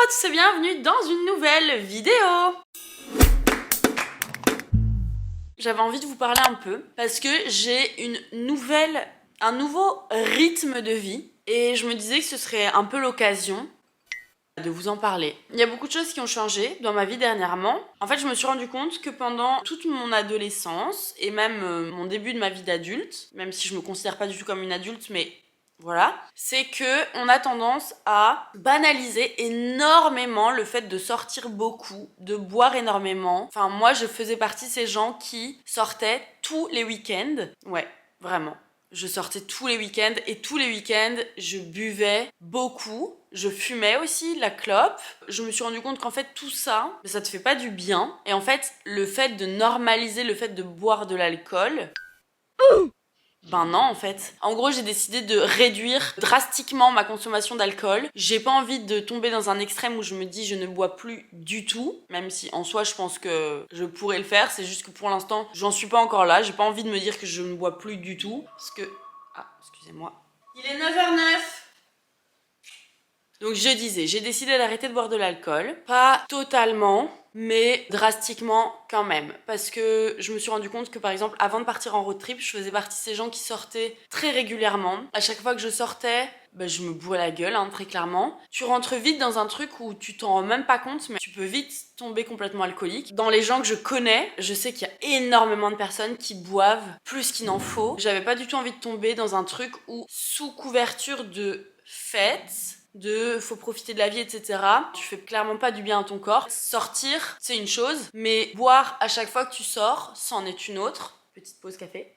à tous et bienvenue dans une nouvelle vidéo. J'avais envie de vous parler un peu parce que j'ai un nouveau rythme de vie et je me disais que ce serait un peu l'occasion de vous en parler. Il y a beaucoup de choses qui ont changé dans ma vie dernièrement. En fait, je me suis rendu compte que pendant toute mon adolescence et même mon début de ma vie d'adulte, même si je me considère pas du tout comme une adulte, mais voilà, c'est que on a tendance à banaliser énormément le fait de sortir beaucoup, de boire énormément. Enfin, moi, je faisais partie de ces gens qui sortaient tous les week-ends. Ouais, vraiment. Je sortais tous les week-ends et tous les week-ends, je buvais beaucoup. Je fumais aussi la clope. Je me suis rendu compte qu'en fait, tout ça, ça te fait pas du bien. Et en fait, le fait de normaliser le fait de boire de l'alcool... Ben non en fait. En gros j'ai décidé de réduire drastiquement ma consommation d'alcool. J'ai pas envie de tomber dans un extrême où je me dis je ne bois plus du tout. Même si en soi je pense que je pourrais le faire. C'est juste que pour l'instant j'en suis pas encore là. J'ai pas envie de me dire que je ne bois plus du tout. Parce que... Ah excusez-moi. Il est 9h09. Donc je disais, j'ai décidé d'arrêter de boire de l'alcool. Pas totalement, mais drastiquement quand même. Parce que je me suis rendu compte que par exemple, avant de partir en road trip, je faisais partie de ces gens qui sortaient très régulièrement. À chaque fois que je sortais, je me bourrais la gueule, très clairement. Tu rentres vite dans un truc où tu t'en rends même pas compte, mais tu peux vite tomber complètement alcoolique. Dans les gens que je connais, je sais qu'il y a énormément de personnes qui boivent plus qu'il n'en faut. J'avais pas du tout envie de tomber dans un truc où, sous couverture de fête, faut profiter de la vie, etc. Tu fais clairement pas du bien à ton corps. Sortir, c'est une chose, mais boire à chaque fois que tu sors, c'en est une autre. Petite pause café.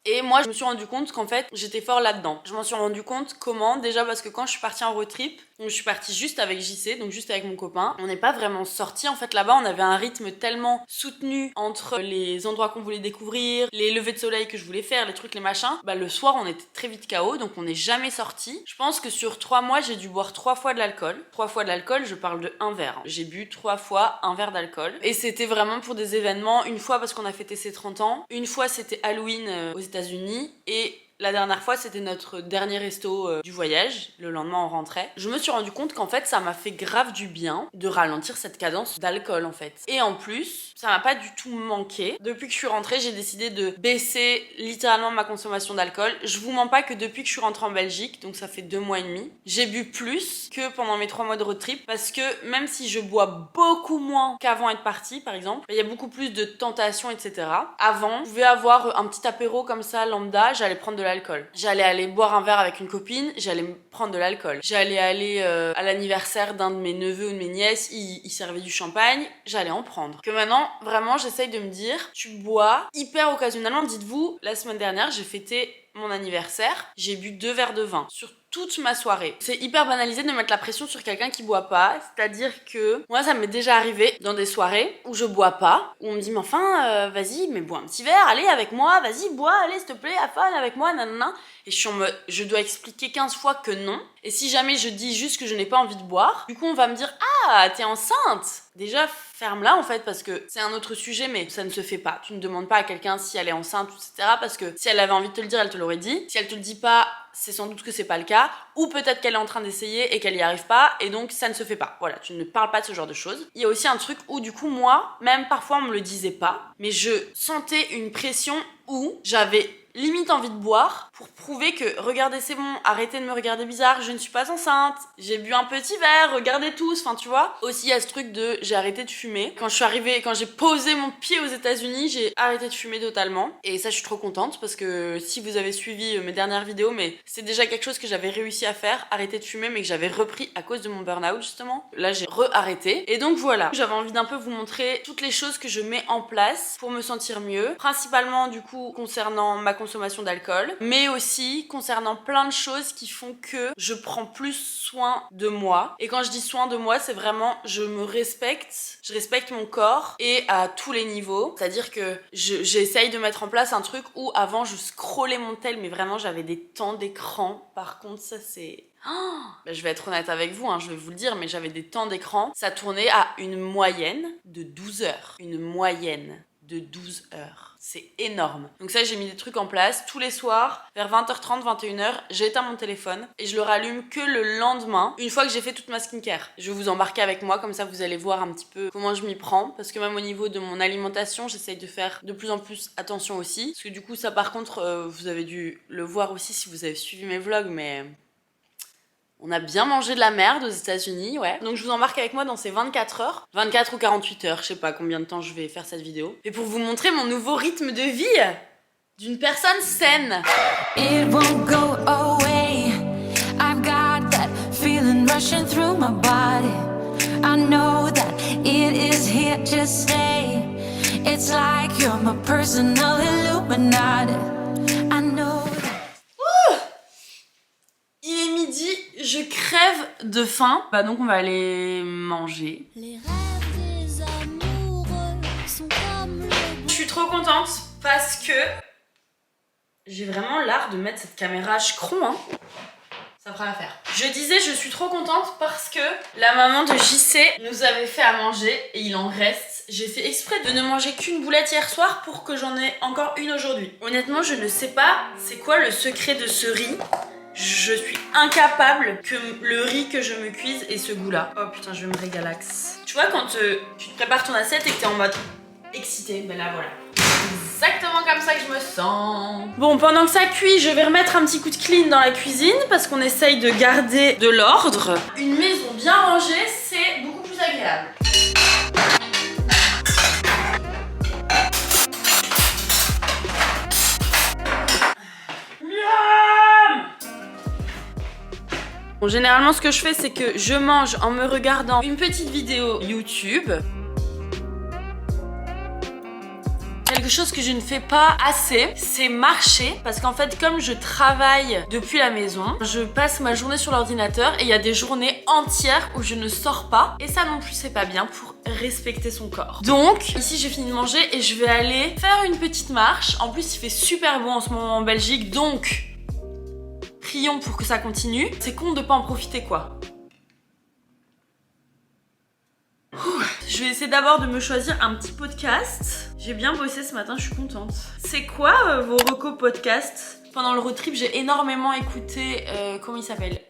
Et moi, je me suis rendu compte qu'en fait, j'étais fort là-dedans. Je m'en suis rendu compte comment? Déjà parce que quand je suis partie en road trip, donc je suis partie juste avec JC, donc juste avec mon copain, on n'est pas vraiment sortis. En fait, là-bas, on avait un rythme tellement soutenu entre les endroits qu'on voulait découvrir, les levées de soleil que je voulais faire, les trucs, les machins. Le soir, on était très vite KO, donc on n'est jamais sortis. Je pense que sur 3 mois, j'ai dû boire 3 fois de l'alcool. 3 fois de l'alcool, je parle de 1 verre. J'ai bu 3 fois un verre d'alcool. Et c'était vraiment pour des événements. Une fois parce qu'on a fêté ses 30 ans. Une fois, c'était Halloween aux États-Unis. Et la dernière fois, c'était notre dernier resto du voyage. Le lendemain, on rentrait. Je me suis rendu compte qu'en fait, ça m'a fait grave du bien de ralentir cette cadence d'alcool, en fait. Et en plus, ça m'a pas du tout manqué. Depuis que je suis rentrée, j'ai décidé de baisser littéralement ma consommation d'alcool. Je vous mens pas que depuis que je suis rentrée en Belgique, donc ça fait 2 mois et demi, j'ai bu plus que pendant mes 3 mois de road trip. Parce que même si je bois beaucoup moins qu'avant être partie, par exemple, il y a beaucoup plus de tentations, etc. Avant, je pouvais avoir un petit apéro comme ça, lambda, j'allais prendre de l'alcool. J'allais aller boire un verre avec une copine, j'allais prendre de l'alcool. J'allais aller à l'anniversaire d'un de mes neveux ou de mes nièces, ils servaient du champagne, j'allais en prendre. Que maintenant, vraiment, j'essaye de me dire, tu bois hyper occasionnellement. Dites-vous, la semaine dernière, j'ai fêté mon anniversaire, j'ai bu 2 verres de vin sur toute ma soirée. C'est hyper banalisé de mettre la pression sur quelqu'un qui boit pas, c'est-à-dire que moi ça m'est déjà arrivé dans des soirées où je bois pas, où on me dit mais enfin vas-y mais bois un petit verre, allez avec moi, vas-y bois, allez s'il te plaît, have fun avec moi, nanana. Et je suis en mode, je dois expliquer 15 fois que non. Et si jamais je dis juste que je n'ai pas envie de boire, du coup on va me dire ah t'es enceinte. Déjà ferme-la en fait parce que c'est un autre sujet mais ça ne se fait pas. Tu ne demandes pas à quelqu'un si elle est enceinte etc. parce que si elle avait envie de te le dire elle te l'aurait dit. Si elle te le dit pas c'est sans doute que c'est pas le cas ou peut-être qu'elle est en train d'essayer et qu'elle y arrive pas et donc ça ne se fait pas. Voilà, tu ne parles pas de ce genre de choses. Il y a aussi un truc où du coup moi, même parfois on me le disait pas, mais je sentais une pression où j'avais limite envie de boire pour prouver que regardez c'est bon, arrêtez de me regarder bizarre, je ne suis pas enceinte, j'ai bu un petit verre, regardez tous, enfin tu vois. Aussi il y a ce truc de j'ai arrêté de fumer. Quand j'ai posé mon pied aux États-Unis, j'ai arrêté de fumer totalement et ça je suis trop contente parce que si vous avez suivi mes dernières vidéos, mais c'est déjà quelque chose que j'avais réussi à faire, arrêter de fumer mais que j'avais repris à cause de mon burn-out justement. Là j'ai re-arrêté et donc voilà, j'avais envie d'un peu vous montrer toutes les choses que je mets en place pour me sentir mieux, principalement du coup concernant ma consommation d'alcool, mais aussi concernant plein de choses qui font que je prends plus soin de moi. Et quand je dis soin de moi, c'est vraiment je respecte mon corps et à tous les niveaux. C'est-à-dire que j'essaye de mettre en place un truc où avant je scrollais mon tel, mais vraiment j'avais des temps d'écran. Par contre ça c'est... je vais être honnête avec vous, je vais vous le dire, mais j'avais des temps d'écran. Ça tournait à une moyenne de 12 heures. Une moyenne de 12 heures. C'est énorme. Donc ça, j'ai mis des trucs en place. Tous les soirs, vers 20h30, 21h, j'éteins mon téléphone et je le rallume que le lendemain, une fois que j'ai fait toute ma skincare. Je vais vous embarquer avec moi, comme ça vous allez voir un petit peu comment je m'y prends. Parce que même au niveau de mon alimentation, j'essaye de faire de plus en plus attention aussi. Parce que du coup, ça par contre, vous avez dû le voir aussi si vous avez suivi mes vlogs, mais... on a bien mangé de la merde aux États-Unis, ouais. Donc je vous embarque avec moi dans ces 24 heures. 24 ou 48 heures, je sais pas combien de temps je vais faire cette vidéo. Et pour vous montrer mon nouveau rythme de vie d'une personne saine. It won't go away. I've got that feeling rushing through my body. I know that it is here to stay. It's like you're my personal Illuminati. I know that... Il est midi, je crève de faim. Bah donc on va aller manger. Les rêves des amoureux sont comme le... Je suis trop contente parce que j'ai vraiment l'art de mettre cette caméra à checron, hein. Ça fera l'affaire. Je disais, je suis trop contente parce que la maman de JC nous avait fait à manger et il en reste. J'ai fait exprès de ne manger qu'une boulette hier soir pour que j'en ai encore une aujourd'hui. Honnêtement, je ne sais pas c'est quoi le secret de ce riz. Je suis incapable que le riz que je me cuise ait ce goût-là. Oh putain, je vais me régalax. Tu vois, quand tu te prépares ton assiette et que t'es en mode excité, ben là voilà. Exactement comme ça que je me sens. Bon, pendant que ça cuit, je vais remettre un petit coup de clean dans la cuisine parce qu'on essaye de garder de l'ordre. Une maison bien rangée, c'est beaucoup plus agréable. Bon, généralement, ce que je fais, c'est que je mange en me regardant une petite vidéo YouTube. Quelque chose que je ne fais pas assez, c'est marcher. Parce qu'en fait, comme je travaille depuis la maison, je passe ma journée sur l'ordinateur et il y a des journées entières où je ne sors pas. Et ça non plus, c'est pas bien pour respecter son corps. Donc, ici, j'ai fini de manger et je vais aller faire une petite marche. En plus, il fait super beau en ce moment en Belgique, donc... prions pour que ça continue. C'est con de pas en profiter, quoi. Je vais essayer d'abord de me choisir un petit podcast. J'ai bien bossé ce matin, je suis contente. C'est quoi vos recos podcasts? Pendant le road trip, j'ai énormément écouté, comment il s'appelle?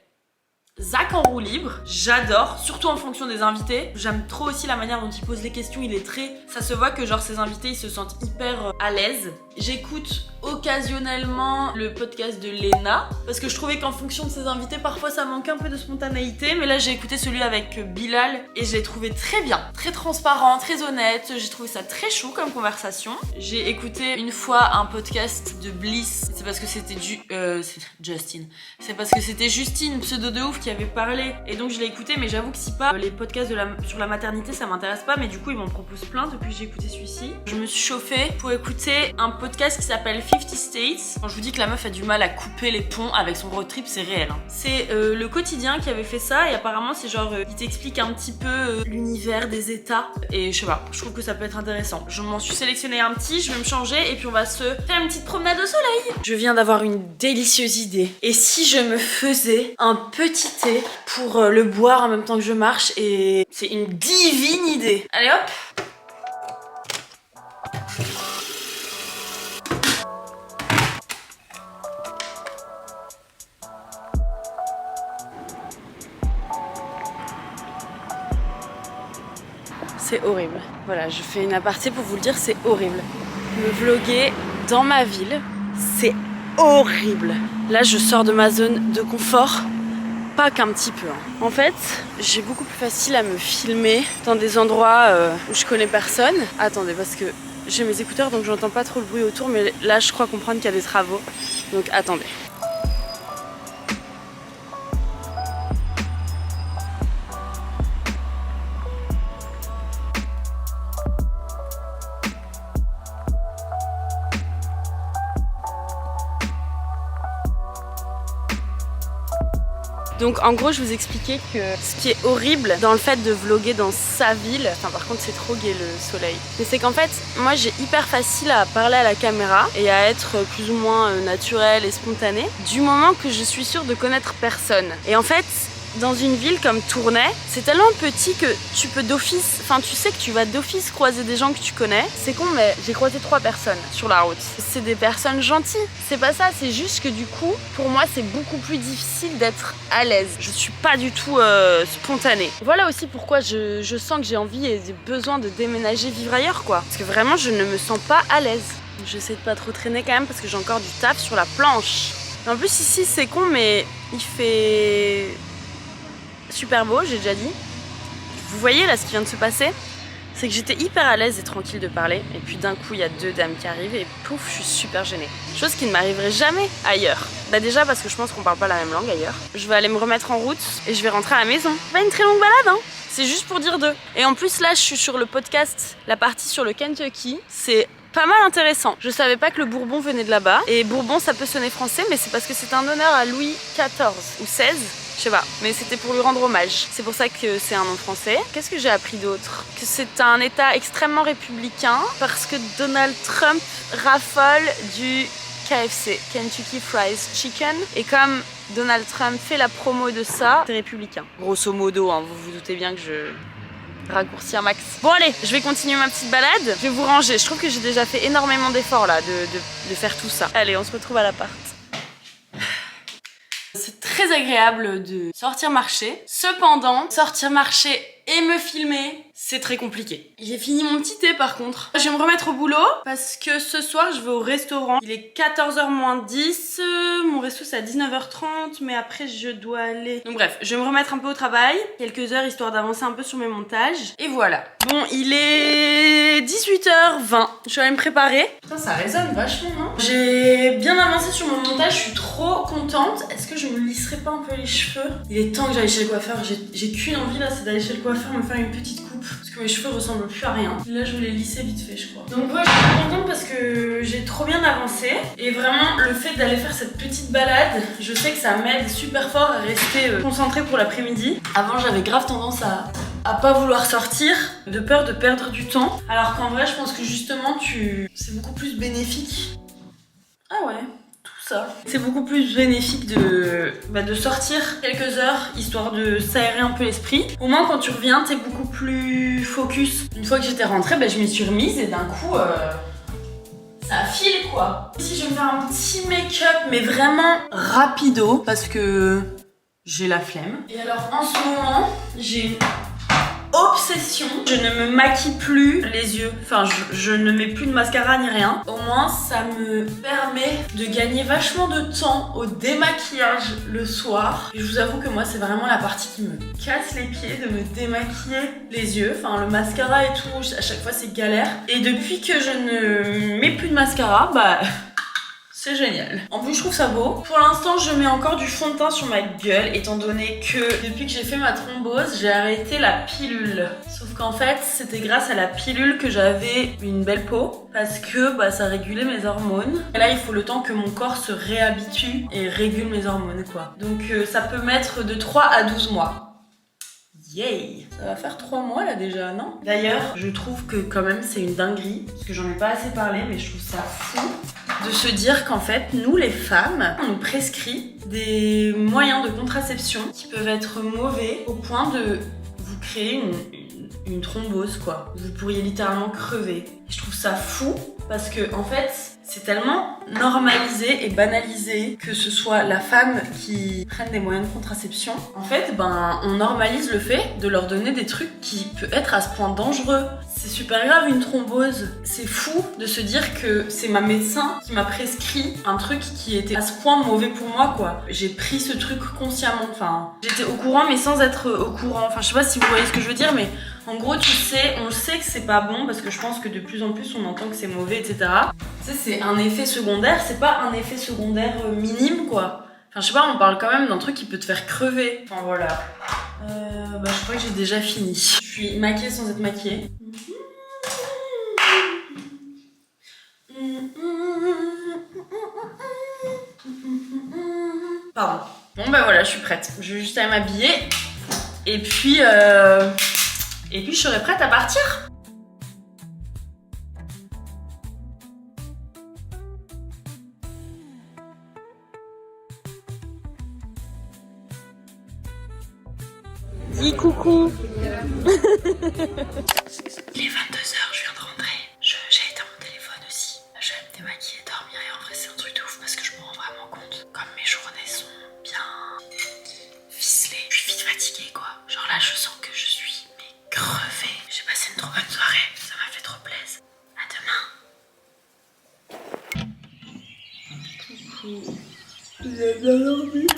Zach en roue libre, j'adore, surtout en fonction des invités. J'aime trop aussi la manière dont il pose les questions, il est très... ça se voit que genre ses invités, ils se sentent hyper à l'aise. J'écoute occasionnellement le podcast de Léna, parce que je trouvais qu'en fonction de ses invités, parfois ça manque un peu de spontanéité, mais là j'ai écouté celui avec Bilal et je l'ai trouvé très bien, très transparent, très honnête, j'ai trouvé ça très chou comme conversation. J'ai écouté une fois un podcast de Bliss, c'est parce que c'était Justin. C'est parce que c'était Justine, pseudo de ouf, qui avait parlé, et donc je l'ai écouté, mais j'avoue que si pas, les podcasts sur la maternité, ça m'intéresse pas, mais du coup ils m'en proposent plein depuis que j'ai écouté celui-ci. Je me suis chauffée pour écouter un podcast qui s'appelle 50 States. Quand je vous dis que la meuf a du mal à couper les ponts avec son road trip, c'est réel, hein. C'est le quotidien qui avait fait ça, et apparemment c'est genre, il t'explique un petit peu l'univers des états, et je sais pas, je trouve que ça peut être intéressant. Je m'en suis sélectionné un petit, je vais me changer, et puis on va se faire une petite promenade au soleil. Je viens d'avoir une délicieuse idée. Et si je me faisais un petit thé pour le boire en même temps que je marche, et c'est une divine idée. Allez hop. C'est horrible. Voilà, je fais une aparté pour vous le dire, c'est horrible. Me vloguer dans ma ville, c'est horrible. Là, je sors de ma zone de confort, pas qu'un petit peu, hein. En fait, j'ai beaucoup plus facile à me filmer dans des endroits où je connais personne. Attendez, parce que j'ai mes écouteurs, donc j'entends pas trop le bruit autour, mais là, je crois comprendre qu'il y a des travaux. Donc, attendez. Donc en gros je vous expliquais que ce qui est horrible dans le fait de vlogger dans sa ville, enfin par contre c'est trop gai le soleil, mais c'est qu'en fait moi j'ai hyper facile à parler à la caméra et à être plus ou moins naturelle et spontanée du moment que je suis sûre de connaître personne. Et en fait dans une ville comme Tournai, c'est tellement petit que tu peux d'office, enfin tu sais que tu vas d'office croiser des gens que tu connais. C'est con, mais j'ai croisé 3 personnes sur la route. C'est des personnes gentilles. C'est pas ça, c'est juste que du coup, pour moi, c'est beaucoup plus difficile d'être à l'aise. Je suis pas du tout spontanée. Voilà aussi pourquoi je sens que j'ai envie et besoin de déménager, vivre ailleurs, quoi. Parce que vraiment, je ne me sens pas à l'aise. J'essaie de pas trop traîner quand même parce que j'ai encore du taf sur la planche. En plus ici c'est con mais il fait super beau, j'ai déjà dit. Vous voyez là ce qui vient de se passer? C'est que j'étais hyper à l'aise et tranquille de parler et puis d'un coup il y a 2 dames qui arrivent et pouf, je suis super gênée. Chose qui ne m'arriverait jamais ailleurs. Bah déjà parce que je pense qu'on parle pas la même langue ailleurs. Je vais aller me remettre en route et je vais rentrer à la maison. Pas une très longue balade hein. C'est juste pour dire 2. Et en plus là je suis sur le podcast, la partie sur le Kentucky. C'est pas mal intéressant. Je savais pas que le Bourbon venait de là-bas. Et Bourbon, ça peut sonner français, mais c'est parce que c'est un honneur à Louis XIV ou XVI, je sais pas. Mais c'était pour lui rendre hommage. C'est pour ça que c'est un nom français. Qu'est-ce que j'ai appris d'autre? Que c'est un État extrêmement républicain parce que Donald Trump raffole du KFC, Kentucky Fried Chicken. Et comme Donald Trump fait la promo de ça, c'est républicain. Grosso modo, hein, vous vous doutez bien que je raccourci un max. Bon allez, je vais continuer ma petite balade. Je vais vous ranger. Je trouve que j'ai déjà fait énormément d'efforts là de faire tout ça. Allez, on se retrouve à l'appart. C'est très agréable de sortir marcher. Cependant, sortir marcher et me filmer, c'est très compliqué. J'ai fini mon petit thé par contre. Je vais me remettre au boulot parce que ce soir je vais au restaurant. Il est 14h moins 10. Mon resto c'est à 19h30 mais après je dois aller... Donc bref, je vais me remettre un peu au travail. Quelques heures histoire d'avancer un peu sur mes montages. Et voilà. Bon, il est 18h20. Je suis allée me préparer. Putain, ça résonne vachement, non? J'ai bien avancé sur mon montage, je suis trop contente. Est-ce que je me lisserai pas un peu les cheveux? Il est temps que j'aille chez le coiffeur. J'ai qu'une envie là, c'est d'aller chez le coiffeur me faire une petite coupe. Parce que mes cheveux ressemblent plus à rien. Là, je vais les lisser vite fait, je crois. Donc ouais, je suis contente parce que j'ai trop bien avancé. Et vraiment, le fait d'aller faire cette petite balade, je sais que ça m'aide super fort à rester concentrée pour l'après-midi. Avant, j'avais grave tendance à pas vouloir sortir, de peur de perdre du temps. Alors qu'en vrai, je pense que justement, c'est beaucoup plus bénéfique. Ah ouais, tout ça. C'est beaucoup plus bénéfique de sortir quelques heures, histoire de s'aérer un peu l'esprit. Au moins, quand tu reviens, t'es beaucoup plus focus. Une fois que j'étais rentrée, je m'y suis remise et d'un coup... ça file quoi. Ici je vais me faire un petit make-up mais vraiment rapido parce que j'ai la flemme. Et alors en ce moment j'ai une obsession. Je ne me maquille plus les yeux. Enfin je ne mets plus de mascara ni rien. Au moins ça me permet de gagner vachement de temps au démaquillage le soir. Et je vous avoue que moi c'est vraiment la partie qui me casse les pieds de me démaquiller les yeux. Enfin le mascara et tout, à chaque fois c'est galère. Et depuis que je ne mets plus de mascara, c'est génial. En plus, je trouve ça beau. Pour l'instant, je mets encore du fond de teint sur ma gueule, étant donné que depuis que j'ai fait ma thrombose, j'ai arrêté la pilule. Sauf qu'en fait, c'était grâce à la pilule que j'avais une belle peau, parce que ça régulait mes hormones. Et là, il faut le temps que mon corps se réhabitue et régule mes hormones, quoi. Donc, ça peut mettre de 3 à 12 mois. Yay! Ça va faire 3 mois là déjà, non? D'ailleurs, je trouve que quand même c'est une dinguerie, parce que j'en ai pas assez parlé, mais je trouve ça fou de se dire qu'en fait, nous les femmes, on nous prescrit des moyens de contraception qui peuvent être mauvais au point de vous créer une thrombose quoi. Vous pourriez littéralement crever. Je trouve ça fou parce que en fait, c'est tellement normalisé et banalisé que ce soit la femme qui prenne des moyens de contraception. En fait, on normalise le fait de leur donner des trucs qui peuvent être à ce point dangereux. C'est super grave une thrombose. C'est fou de se dire que c'est ma médecin qui m'a prescrit un truc qui était à ce point mauvais pour moi quoi. J'ai pris ce truc consciemment. Enfin, j'étais au courant mais sans être au courant. Enfin, je sais pas si vous voyez ce que je veux dire, mais en gros, tu sais, on sait que c'est pas bon parce que je pense que de plus en plus on entend que c'est mauvais, etc. Tu sais, c'est un effet secondaire, c'est pas un effet secondaire minime quoi. Enfin, je sais pas, on parle quand même d'un truc qui peut te faire crever. Enfin voilà. Je crois que j'ai déjà fini. Je suis maquillée sans être maquillée. Pardon. Bon voilà, je suis prête. Je vais juste aller m'habiller. Et puis je serai prête à partir. Dis coucou. Il est 22h, je viens de rentrer. J'ai éteint mon téléphone aussi. Je vais me démaquiller et dormir et en vrai c'est un truc de ouf parce que je me rends vraiment compte. Comme mes journées sont bien ficelées, je suis vite fatiguée quoi. Genre là je sens que je suis crevée. J'ai passé une trop bonne soirée, ça m'a fait trop plaisir. À demain. Coucou. J'ai bien dormi.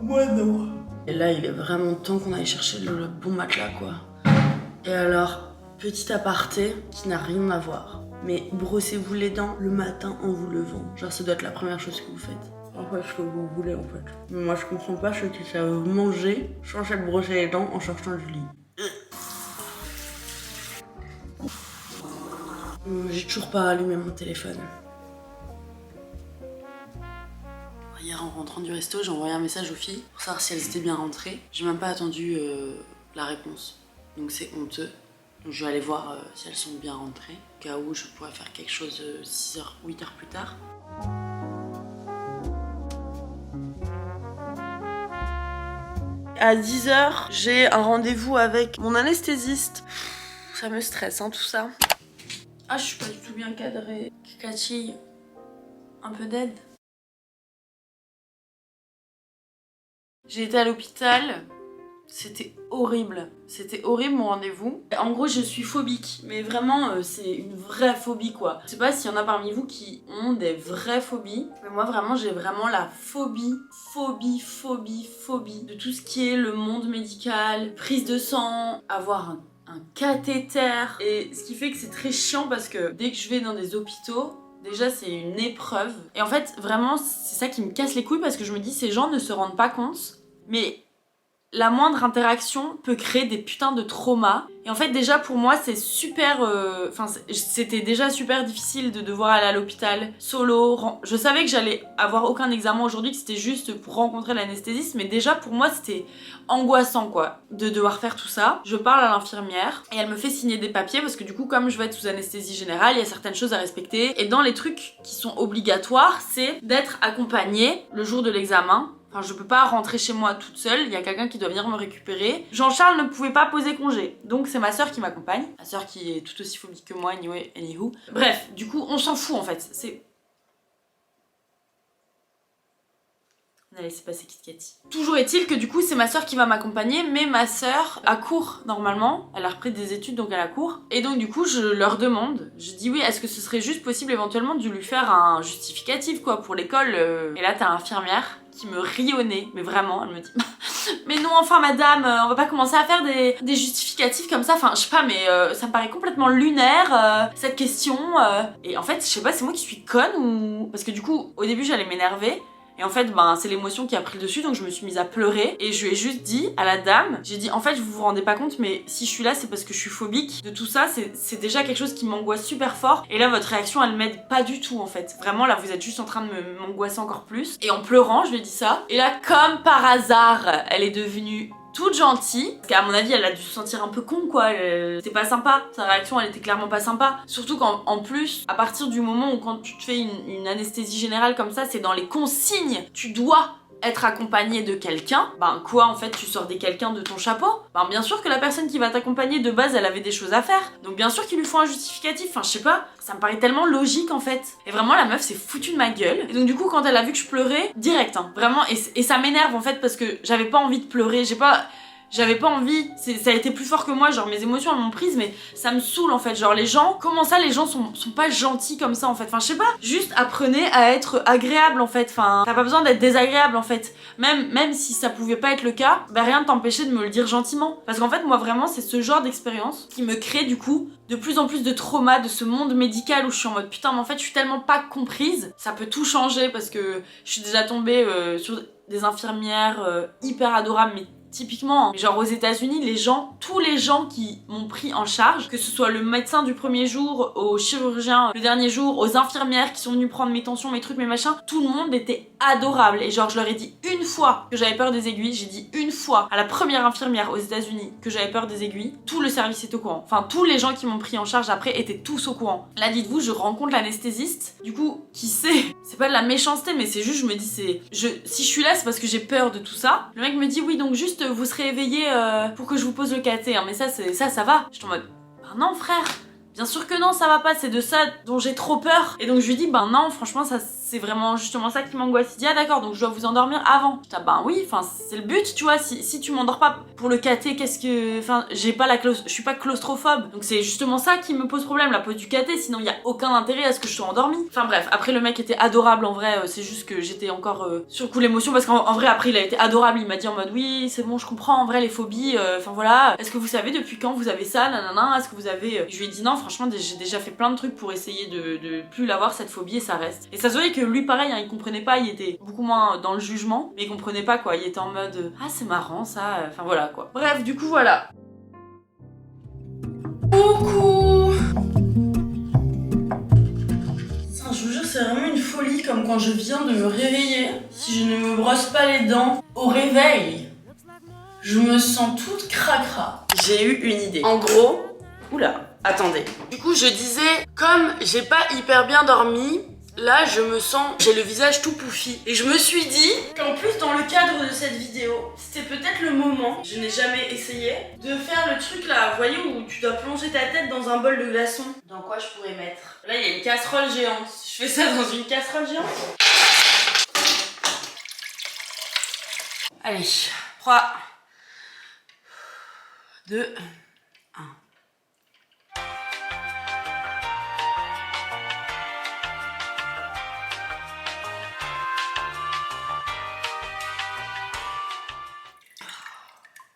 Moi non. Et là il est vraiment temps qu'on aille chercher le bon matelas quoi. Et alors, petit aparté qui n'a rien à voir. Mais brossez-vous les dents le matin en vous levant. Genre ça doit être la première chose que vous faites. En fait, ce que vous voulez en fait. Mais moi je comprends pas ceux qui savent manger, changer de brosser les dents en sortant du lit. J'ai toujours pas allumé mon téléphone. Hier en rentrant du resto, j'ai envoyé un message aux filles pour savoir si elles étaient bien rentrées. J'ai même pas attendu la réponse. Donc c'est honteux. Donc je vais aller voir si elles sont bien rentrées. Au cas où je pourrais faire quelque chose 6h, 8h plus tard. À 10h, j'ai un rendez-vous avec mon anesthésiste. Ça me stresse hein, tout ça. Ah je suis pas du tout bien cadrée. Cathy, un peu d'aide. J'ai été à l'hôpital, c'était horrible mon rendez-vous. En gros je suis phobique, mais vraiment c'est une vraie phobie quoi. Je sais pas s'il y en a parmi vous qui ont des vraies phobies, mais moi vraiment j'ai vraiment la phobie de tout ce qui est le monde médical, prise de sang, avoir un cathéter. Et ce qui fait que c'est très chiant parce que dès que je vais dans des hôpitaux, déjà c'est une épreuve. Et en fait vraiment c'est ça qui me casse les couilles parce que je me dis ces gens ne se rendent pas compte. Mais la moindre interaction peut créer des putains de traumas. Et en fait déjà pour moi c'est super... c'était déjà super difficile de devoir aller à l'hôpital solo. Je savais que j'allais avoir aucun examen aujourd'hui, que c'était juste pour rencontrer l'anesthésiste. Mais déjà pour moi c'était angoissant quoi, de devoir faire tout ça. Je parle à l'infirmière et elle me fait signer des papiers parce que du coup comme je vais être sous anesthésie générale, il y a certaines choses à respecter. Et dans les trucs qui sont obligatoires, c'est d'être accompagnée le jour de l'examen. Enfin, je peux pas rentrer chez moi toute seule, il y a quelqu'un qui doit venir me récupérer. Jean-Charles ne pouvait pas poser congé, donc c'est ma soeur qui m'accompagne. Ma soeur qui est tout aussi phobique que moi, anywho. Bref, du coup, on s'en fout en fait. C'est... On a laissé passer Kit Katy. Toujours est-il que du coup, c'est ma soeur qui va m'accompagner, mais ma soeur a cours normalement. Elle a repris des études, donc elle a cours. Et donc du coup, je leur demande, je dis oui, est-ce que ce serait juste possible éventuellement de lui faire un justificatif quoi pour l'école. Et là, t'as l'infirmière qui me rit au nez, mais vraiment, elle me dit mais non enfin madame, on va pas commencer à faire des justificatifs comme ça, enfin je sais pas mais ça me paraît complètement lunaire cette question et en fait je sais pas c'est moi qui suis conne ou... Parce que du coup au début j'allais m'énerver. Et en fait, ben, c'est l'émotion qui a pris le dessus, donc je me suis mise à pleurer. Et je lui ai juste dit à la dame, j'ai dit, en fait, vous vous rendez pas compte, mais si je suis là, c'est parce que je suis phobique de tout ça. C'est déjà quelque chose qui m'angoisse super fort. Et là, votre réaction, elle m'aide pas du tout, en fait. Vraiment, là, vous êtes juste en train de m'angoisser encore plus. Et en pleurant, je lui ai dit ça. Et là, comme par hasard, elle est devenue toute gentille, parce qu'à mon avis elle a dû se sentir un peu con quoi, c'était pas sympa, sa réaction elle était clairement pas sympa, surtout qu'en plus, à partir du moment où quand tu te fais une anesthésie générale comme ça, c'est dans les consignes, tu dois être accompagné de quelqu'un, ben quoi en fait tu sors quelqu'un de ton chapeau, ben bien sûr que la personne qui va t'accompagner de base elle avait des choses à faire, donc bien sûr qu'il lui faut un justificatif, enfin je sais pas, ça me paraît tellement logique en fait. Et vraiment la meuf s'est foutue de ma gueule, et donc du coup quand elle a vu que je pleurais, direct hein, vraiment, et ça m'énerve en fait parce que j'avais pas envie de pleurer, j'avais pas envie, ça a été plus fort que moi, genre mes émotions elles m'ont prise, mais ça me saoule en fait, genre les gens, comment ça les gens sont pas gentils comme ça en fait, enfin je sais pas, juste apprenez à être agréable en fait, enfin t'as pas besoin d'être désagréable en fait, même si ça pouvait pas être le cas, bah rien ne t'empêchait de me le dire gentiment, parce qu'en fait moi vraiment c'est ce genre d'expérience qui me crée du coup de plus en plus de trauma de ce monde médical où je suis en mode putain mais en fait je suis tellement pas comprise, ça peut tout changer parce que je suis déjà tombée sur des infirmières hyper adorables mais typiquement, genre aux États-Unis, tous les gens qui m'ont pris en charge, que ce soit le médecin du premier jour, au chirurgien le dernier jour, aux infirmières qui sont venues prendre mes tensions, mes trucs, mes machins, tout le monde était adorable. Et genre, je leur ai dit une fois que j'avais peur des aiguilles, j'ai dit une fois à la première infirmière aux États-Unis que j'avais peur des aiguilles, tout le service est au courant. Enfin, tous les gens qui m'ont pris en charge après étaient tous au courant. Là, dites-vous, je rencontre l'anesthésiste, du coup, qui sait, c'est pas de la méchanceté, mais c'est juste, je me dis, si je suis là, c'est parce que j'ai peur de tout ça. Le mec me dit, oui, donc juste juste vous serez éveillé pour que je vous pose le caté, hein. Mais ça va. Je suis en mode, bah non frère, bien sûr que non, ça va pas, c'est de ça dont j'ai trop peur. Et donc je lui dis, bah non, franchement, ça c'est vraiment justement ça qui m'angoisse. Il dit, ah d'accord, donc je dois vous endormir avant. Je dis, ah bah oui, enfin c'est le but, tu vois, si tu m'endors pas pour le caté, qu'est-ce que... Enfin, je suis pas claustrophobe. Donc c'est justement ça qui me pose problème, la pose du caté, sinon il y a aucun intérêt à ce que je sois endormie. Enfin bref, après le mec était adorable en vrai, c'est juste que j'étais encore sur le coup de l'émotion, parce qu'en vrai après il a été adorable, il m'a dit en mode, oui, c'est bon, je comprends, en vrai les phobies, enfin voilà, est-ce que vous savez depuis quand vous avez ça, nanana, est-ce que vous avez... Je lui ai dit non, franchement, j'ai déjà fait plein de trucs pour essayer de plus l'avoir cette phobie et ça reste. Et ça se voyait que lui pareil, hein, il comprenait pas, il était beaucoup moins dans le jugement, mais il comprenait pas quoi, il était en mode ah c'est marrant ça, enfin voilà quoi. Bref, du coup voilà. Coucou. Je vous jure, c'est vraiment une folie comme quand je viens de me réveiller. Si je ne me brosse pas les dents au réveil, je me sens toute cracra. J'ai eu une idée. En gros, oula. Attendez. Du coup, je disais, comme j'ai pas hyper bien dormi, là, je me sens... J'ai le visage tout pouffi. Et je me suis dit qu'en plus, dans le cadre de cette vidéo, c'était peut-être le moment, je n'ai jamais essayé, de faire le truc là, vous voyez, où tu dois plonger ta tête dans un bol de glaçons. Dans quoi je pourrais mettre? Là, il y a une casserole géante. Je fais ça dans une casserole géante. Allez, 3, 2...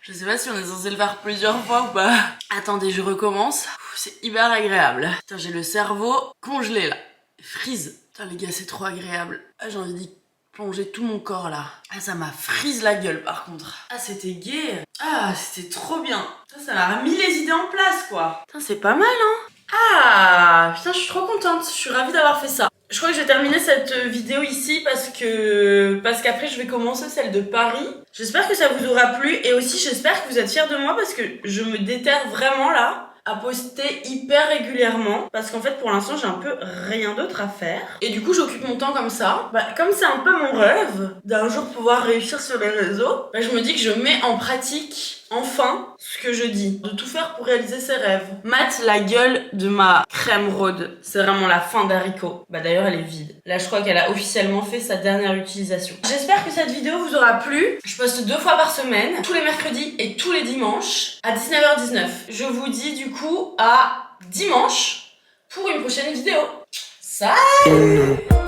Je sais pas si on est censé le faire plusieurs fois ou pas. Attendez, je recommence. C'est hyper agréable. Putain, j'ai le cerveau congelé là. Frise. Putain les gars, c'est trop agréable. Ah, j'ai envie d'y plonger tout mon corps là. Ah, ça m'a frise la gueule par contre. Ah, c'était gai. Ah, c'était trop bien. Putain, ça m'a remis les idées en place quoi. Putain, c'est pas mal hein. Ah, putain, je suis trop contente. Je suis ravie d'avoir fait ça. Je crois que je vais terminer cette vidéo ici parce qu'après je vais commencer celle de Paris. J'espère que ça vous aura plu et aussi j'espère que vous êtes fiers de moi parce que je me déterre vraiment là à poster hyper régulièrement parce qu'en fait pour l'instant j'ai un peu rien d'autre à faire et du coup j'occupe mon temps comme ça. Bah, comme c'est un peu mon rêve d'un jour pouvoir réussir sur les réseaux, bah, je me dis que je mets en pratique enfin ce que je dis, de tout faire pour réaliser ses rêves. Mate la gueule de ma crème Rhôde, c'est vraiment la fin d'haricot. Bah d'ailleurs elle est vide. Là je crois qu'elle a officiellement fait sa dernière utilisation. J'espère que cette vidéo vous aura plu. Je poste 2 fois par semaine, tous les mercredis et tous les dimanches à 19h19. Je vous dis du coup à dimanche pour une prochaine vidéo. Salut!